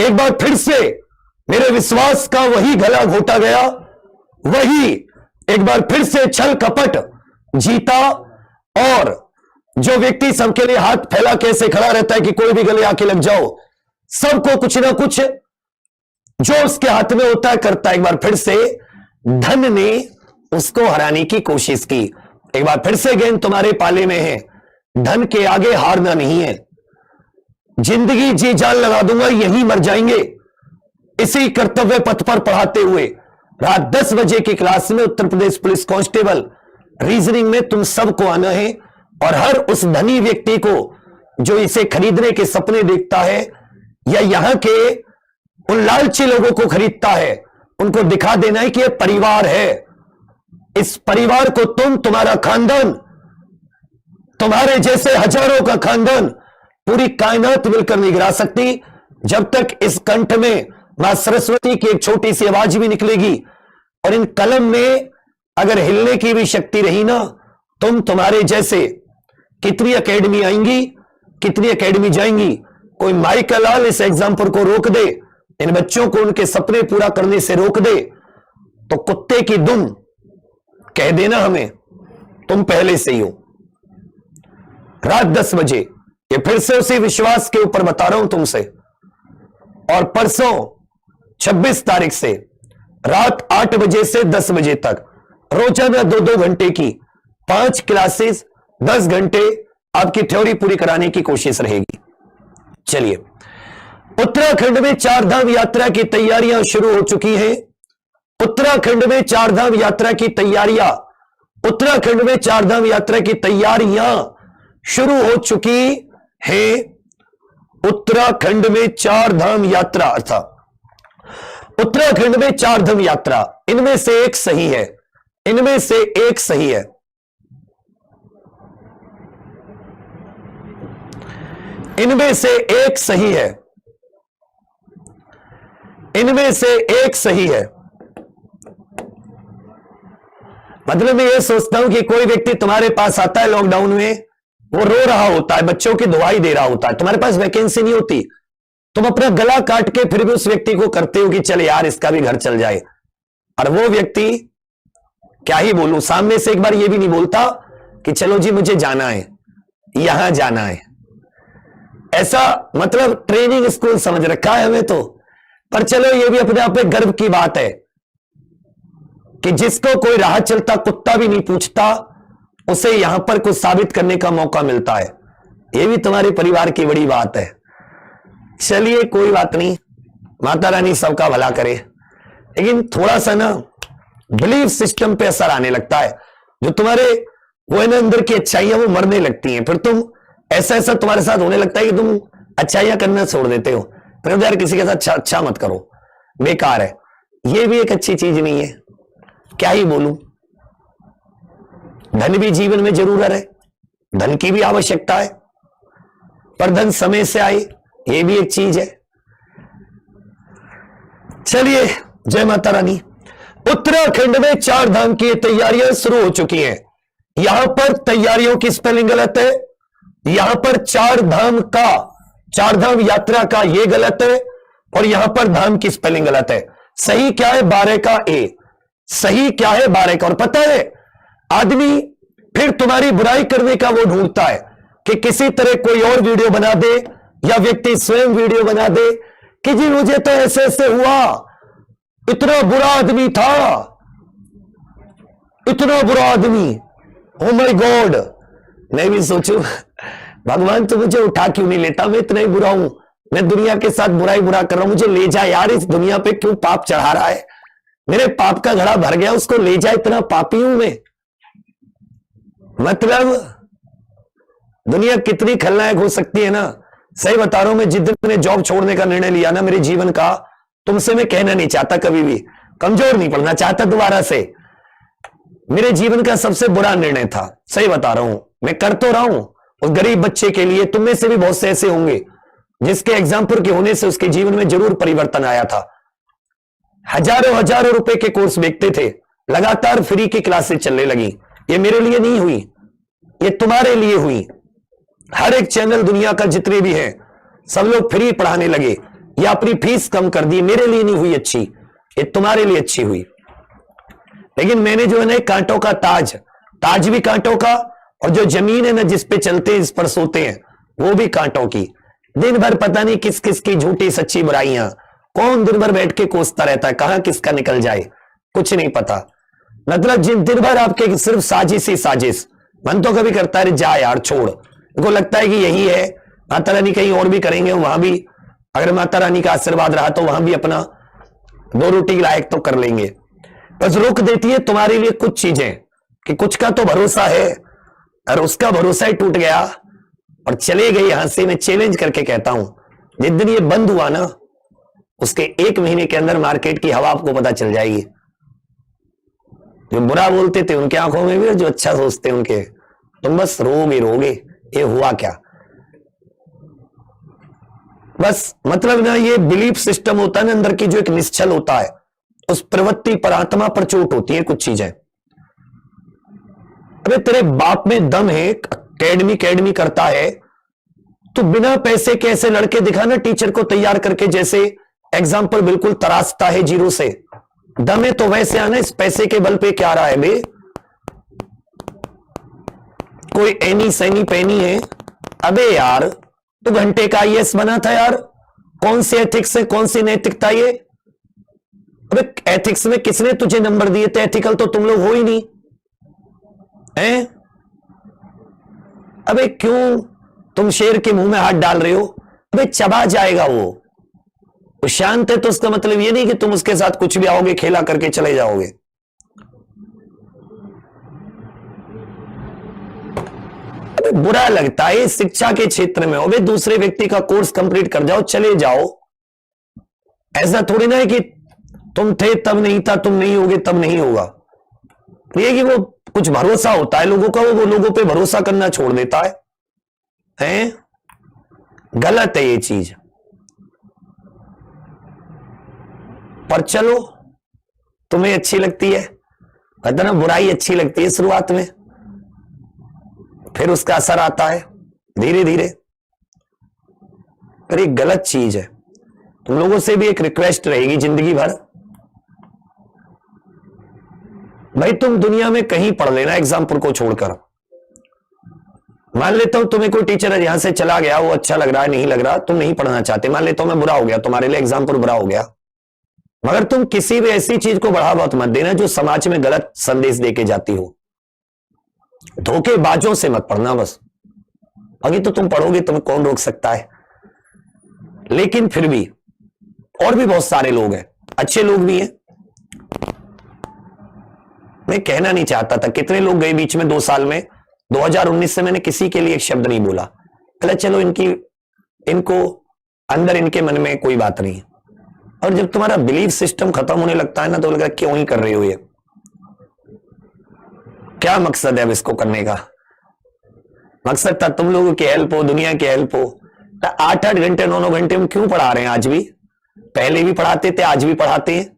एक बार फिर से मेरे विश्वास का वही गला घोटा गया, वही एक बार फिर से छल कपट जीता। और जो व्यक्ति सबके लिए हाथ फैला के ऐसे खड़ा रहता है कि कोई भी गले आके लग जाओ, सबको कुछ ना कुछ जो उसके हाथ में होता है करता है। एक बार फिर से धन ने उसको हराने की कोशिश की। एक बार फिर से गेंद तुम्हारे पाले में है, धन के आगे हारना नहीं है। जिंदगी जी जान लगा दूंगा, यहीं मर जाएंगे। इसी कर्तव्य पथ पर पढ़ाते हुए रात 10 बजे की क्लास में Uttar Pradesh police constable reasoning में तुम सबको आना है। और हर उस धनी व्यक्ति को जो इसे खरीदने के सपने देखता है या यहां के उन लालची लोगों को खरीदता है, उनको दिखा देना है कि यह परिवार है। इस परिवार को तुम्हारा खानदान, तुम्हारे जैसे हजारों का खानदान, पूरी कायनात मिलकर नहीं गिरा सकती। जब तक इस कंठ में मां सरस्वती की एक छोटी सी आवाज भी निकलेगी और इन कलम में अगर हिलने की भी शक्ति रही ना, तुम्हारे जैसे कितनी एकेडमी आएंगी, कितनी एकेडमी जाएंगी। कोई माइक लाल इस एग्जाम्पल को रोक दे, इन बच्चों को उनके सपने पूरा करने से रोक दे, तो कुत्ते की दुम कह देना हमें, तुम पहले से ही हो। रात 10 बजे, ये फिर से उसी विश्वास के ऊपर बता रहा हूं तुमसे। और परसों 26 तारीख से रात 8 बजे से 10 बजे तक रोजाना 2-2 घंटे की 5 क्लासेस, 10 घंटे आपकी थ्योरी पूरी कराने की कोशिश रहेगी। चलिए, उत्तराखंड में 4 धाम यात्रा की तैयारियां शुरू हो चुकी हैं। उत्तराखंड में 4 धाम यात्रा की तैयारियां, उत्तराखंड में 4 धाम यात्रा की तैयारियां शुरू हो चुकी है। उत्तराखंड में 4 धाम यात्रा, अर्थात उत्तराखंड में 4 धाम यात्रा, इनमें से एक सही है, इनमें से एक सही है। इनमें से एक सही है, इनमें से एक सही है। मतलब मैं ये सोचता हूं कि कोई व्यक्ति तुम्हारे पास आता है लॉकडाउन में, वो रो रहा होता है, बच्चों की दुआई दे रहा होता है, तुम्हारे पास वैकेंसी नहीं होती, तुम अपना गला काट के फिर भी उस व्यक्ति को करते हो कि चल यार इसका भी घर चल जाए। और वो व्यक्ति, क्या ही बोलूं, सामने से एक बार ये भी नहीं बोलता कि चलो जी मुझे जाना है, यहां जाना है। ऐसा मतलब ट्रेनिंग स्कूल समझ रखा है हमें तो। पर चलो ये भी अपने आप में गर्व की बात है कि जिसको कोई राह चलता कुत्ता भी नहीं पूछता, उसे यहां पर कुछ साबित करने का मौका मिलता है। यह भी तुम्हारे परिवार की बड़ी बात है। चलिए कोई बात नहीं, माता रानी सबका भला करे। लेकिन थोड़ा सा ना बिलीफ सिस्टम पे असर आने लगता है। जो तुम्हारे वो है ना अंदर की अच्छाइयां, वो मरने लगती हैं। फिर तुम ऐसा तुम्हारे साथ होने लगता है कि तुम अच्छाइयां करना छोड़ देते हो। फिर यार किसी के साथ अच्छा मत करो, बेकार है। ये भी एक अच्छी चीज नहीं है, क्या ही बोलूं। धन भी जीवन में जरूरत है, धन की भी आवश्यकता है, पर धन समय से आए, ये भी एक चीज है। चलिए, जय माता रानी। उत्तराखंड में 4 धाम की तैयारियां शुरू हो चुकी हैं। यहां पर तैयारियों की स्पेलिंग गलत है, यहां पर 4 धाम यात्रा का ये गलत है, और यहां पर धाम की स्पेलिंग गलत है। सही क्या है? 12 का ए। सही क्या है? 12 का। और पता है, आदमी फिर तुम्हारी बुराई करने का वो ढूंढता है कि किसी तरह कोई और वीडियो बना दे, या व्यक्ति स्वयं वीडियो बना दे कि जी मुझे तो ऐसे ऐसे हुआ, इतना बुरा आदमी था, इतना बुरा आदमी, ओ माय गॉड। मैं भी सोचूं भगवान तो मुझे उठा क्यों नहीं लेता, मैं इतना ही बुरा हूं, मैं दुनिया के साथ बुराई बुरा कर रहा हूं, मुझे ले जा यार, इस दुनिया पे क्यों पाप चढ़ा रहा है, मेरे पाप का घड़ा भर गया, उसको ले जा, इतना पापी हूं मैं। मतलब दुनिया कितनी खलनायक हो सकती है ना। सही बता रहा हूं मैं, जिस दिन मैंने जॉब छोड़ने का निर्णय लिया ना मेरे जीवन का, तुमसे मैं कहना नहीं चाहता, कभी भी कमजोर नहीं पड़ना चाहता दोबारा से। मेरे जीवन का सबसे बुरा निर्णय था, सही बता रहा हूं। मैं कर तो रहा हूं उस गरीब बच्चे के लिए, तुम में से भी बहुत से ऐसे होंगे जिसके एग्जाम्पल के होने से उसके जीवन में जरूर परिवर्तन आया था। हजारों रुपए के कोर्स बेचते थे, लगातार फ्री की क्लासेस चलने लगी। ये मेरे लिए नहीं हुई, ये तुम्हारे लिए हुई। हर एक चैनल दुनिया का जितने भी है, सब लोग फ्री पढ़ाने लगे, या अपनी फीस कम कर दी, मेरे लिए नहीं हुई अच्छी, ये तुम्हारे लिए अच्छी हुई। लेकिन मैंने जो है ना कांटों का ताज भी कांटों का, और जो जमीन है ना जिस पे चलते हैं, इस पर सोते हैं, वो भी कांटों की। दिन भर पता नहीं किस किस की झूठी सच्ची बुराइयां, कौन दिन भर बैठ के कोसता रहता है, कहां किसका निकल जाए कुछ नहीं पता। मतलब जिन दिन भर आपके सिर्फ साजिश ही साजिश। मन तो कभी करता है जा यार छोड़, को लगता है कि यही है, माता रानी कहीं और भी करेंगे, वहां भी अगर माता रानी का आशीर्वाद रहा तो वहां भी अपना दो रोटी के लायक तो कर लेंगे। बस रोक देती है तुम्हारे लिए कुछ चीजें, कि कुछ का तो भरोसा है, और उसका भरोसा ही टूट गया और चले गए यहां से। मैं चैलेंज करके कहता हूं, जिस दिन ये बंद हुआ ना, उसके 1 महीने के अंदर मार्केट की हवा आपको पता चल जाएगी। जो बुरा बोलते थे उनके आंखों में भी, और जो अच्छा सोचते उनके, तुम बस रोगे ये हुआ क्या। बस मतलब ना ये बिलीफ सिस्टम होता है ना अंदर की, जो एक निश्चल होता है, उस प्रवृत्ति पर, आत्मा पर चोट होती है कुछ चीजें। अबे तेरे बाप में दम है, कैडमी करता है, तो बिना पैसे कैसे लड़के दिखाना टीचर को तैयार करके, जैसे एग्जाम्पल बिल्कुल तराशता है जीरो से। दम है तो वैसे आना, इस पैसे के बल पे क्या रहा है बे, कोई एनी सैनी पैनी है। अबे यार तू घंटे का आईएएस बना था यार, कौन सी एथिक्स है, कौन सी नैतिकता ये। अबे एथिक्स में किसने तुझे नंबर दिए थे, एथिकल तो तुम लोग हो ही नहीं हैं। अबे क्यों तुम शेर के मुंह में हाथ डाल रहे हो, अबे चबा जाएगा वो शांत है तो उसका मतलब ये नहीं कि तुम उसके साथ कुछ भी आओगे खेला करके चले जाओगे। अबे बुरा लगता है शिक्षा के क्षेत्र में, अबे दूसरे व्यक्ति का कोर्स कंप्लीट कर जाओ चले जाओ। ऐसा थोड़ी ना है कि तुम थे तब नहीं था, तुम नहीं होगे तब नहीं होगा। ये कि वो कुछ भरोसा होता है लोगों का, वो लोगों पे भरोसा करना छोड़ देता है? गलत है ये चीज। पर चलो तुम्हें अच्छी लगती है, कहते ना बुराई अच्छी लगती है शुरुआत में, फिर उसका असर आता है धीरे धीरे। पर ये गलत चीज है। तुम लोगों से भी एक रिक्वेस्ट रहेगी जिंदगी भर, भाई तुम दुनिया में कहीं पढ़ लेना एग्जाम्पल को छोड़कर। मान लेता हूं तुम्हें कोई टीचर यहां से चला गया, वो अच्छा लग रहा है नहीं लग रहा, तुम नहीं पढ़ना चाहते, मान लेता हूं मैं बुरा हो गया, तुम्हारे लिए एग्जाम्पल बुरा हो गया, मगर तुम किसी भी ऐसी चीज को बढ़ावा मत देना जो समाज में गलत संदेश देके जाती हो। धोखेबाजों से मत पढ़ना बस, अभी तो तुम पढ़ोगे, तुम्हें कौन रोक सकता है। लेकिन फिर भी और भी बहुत सारे लोग हैं, अच्छे लोग भी हैं। मैं कहना नहीं चाहता था, कितने लोग गए बीच में 2 साल में, 2019 से मैंने किसी के लिए एक शब्द नहीं बोला, पहले चलो इनको अंदर इनके मन में कोई बात नहीं। और जब तुम्हारा बिलीफ सिस्टम खत्म होने लगता है ना, तो लगता है क्यों ही कर रहे हो ये, क्या मकसद है अब इसको करने का। मकसद था तुम लोगों की हेल्प हो, दुनिया की हेल्प हो। 8-8 घंटे 9-9 घंटे हम क्यों पढ़ा रहे हैं आज भी, पहले भी पढ़ाते थे आज भी पढ़ाते हैं।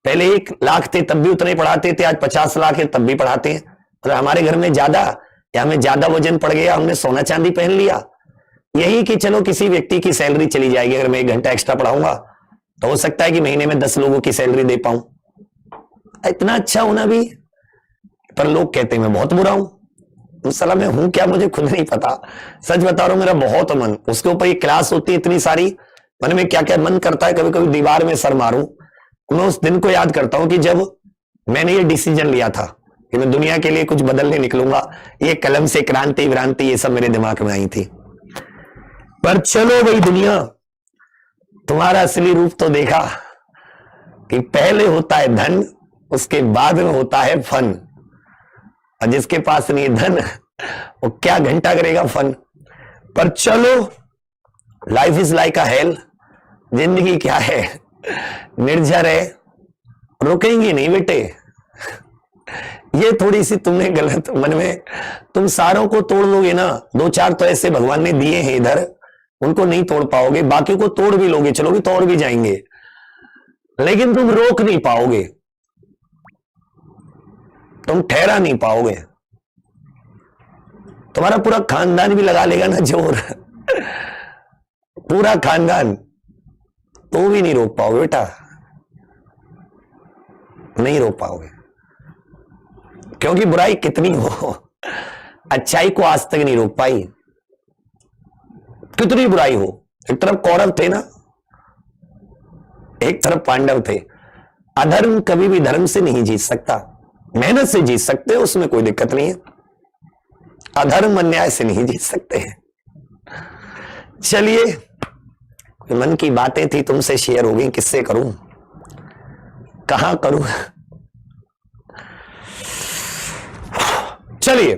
पहले 1 लाख थे तब भी उतने पढ़ाते थे, आज 50 लाख है तब भी पढ़ाते हैं। मतलब हमारे घर में ज्यादा, या हमें ज्यादा वजन पड़ गया, हमने सोना चांदी पहन लिया। यही कि चलो किसी व्यक्ति की सैलरी चली जाएगी, अगर मैं 1 घंटा एक्स्ट्रा पढ़ाऊंगा तो हो सकता है कि महीने में 10 लोगों की सैलरी दे पाऊं। इतना अच्छा होना भी, पर लोग कहते हैं मैं बहुत बुरा हूं। सलाह मैं हूं क्या मुझे खुद नहीं पता, सच बता रहा हूं। मेरा बहुत मन, उसके ऊपर ये क्लास होती है इतनी सारी, मन में क्या क्या मन करता है, कभी कभी दीवार में सर मारूं। मैं उस दिन को याद करता हूं कि जब मैंने ये डिसीजन लिया था कि मैं दुनिया के लिए कुछ बदलने निकलूंगा, ये कलम से क्रांति व्रांति ये सब मेरे दिमाग में आई थी। पर चलो भाई दुनिया, तुम्हारा असली रूप तो देखा कि पहले होता है धन, उसके बाद में होता है फन। और जिसके पास नहीं धन वो क्या घंटा करेगा फन। पर चलो, life is like a hello, जिंदगी क्या है, निर्जर है, रुकेंगे नहीं बेटे। ये थोड़ी सी तुमने गलत मन में, तुम सारों को तोड़ लोगे ना, 2-4 तो ऐसे भगवान ने दिए हैं इधर, उनको नहीं तोड़ पाओगे, बाकी को तोड़ भी लोगे, चलोगे तो और भी जाएंगे, लेकिन तुम रोक नहीं पाओगे, तुम ठहरा नहीं पाओगे। तुम्हारा पूरा खानदान भी लगा लेगा ना जोर, पूरा खानदान, तो भी नहीं रोक पाओगे बेटा, नहीं रोक पाओगे, क्योंकि बुराई कितनी हो अच्छाई को आज तक नहीं रोक पाई। कितनी बुराई हो, एक तरफ कौरव थे ना, एक तरफ पांडव थे। अधर्म कभी भी धर्म से नहीं जीत सकता, मेहनत से जीत सकते हो, उसमें कोई दिक्कत नहीं है। अधर्म अन्याय से नहीं जीत सकते हैं। चलिए, मन की बातें थी तुमसे शेयर हो गई, किससे करूं, कहां करूं। चलिए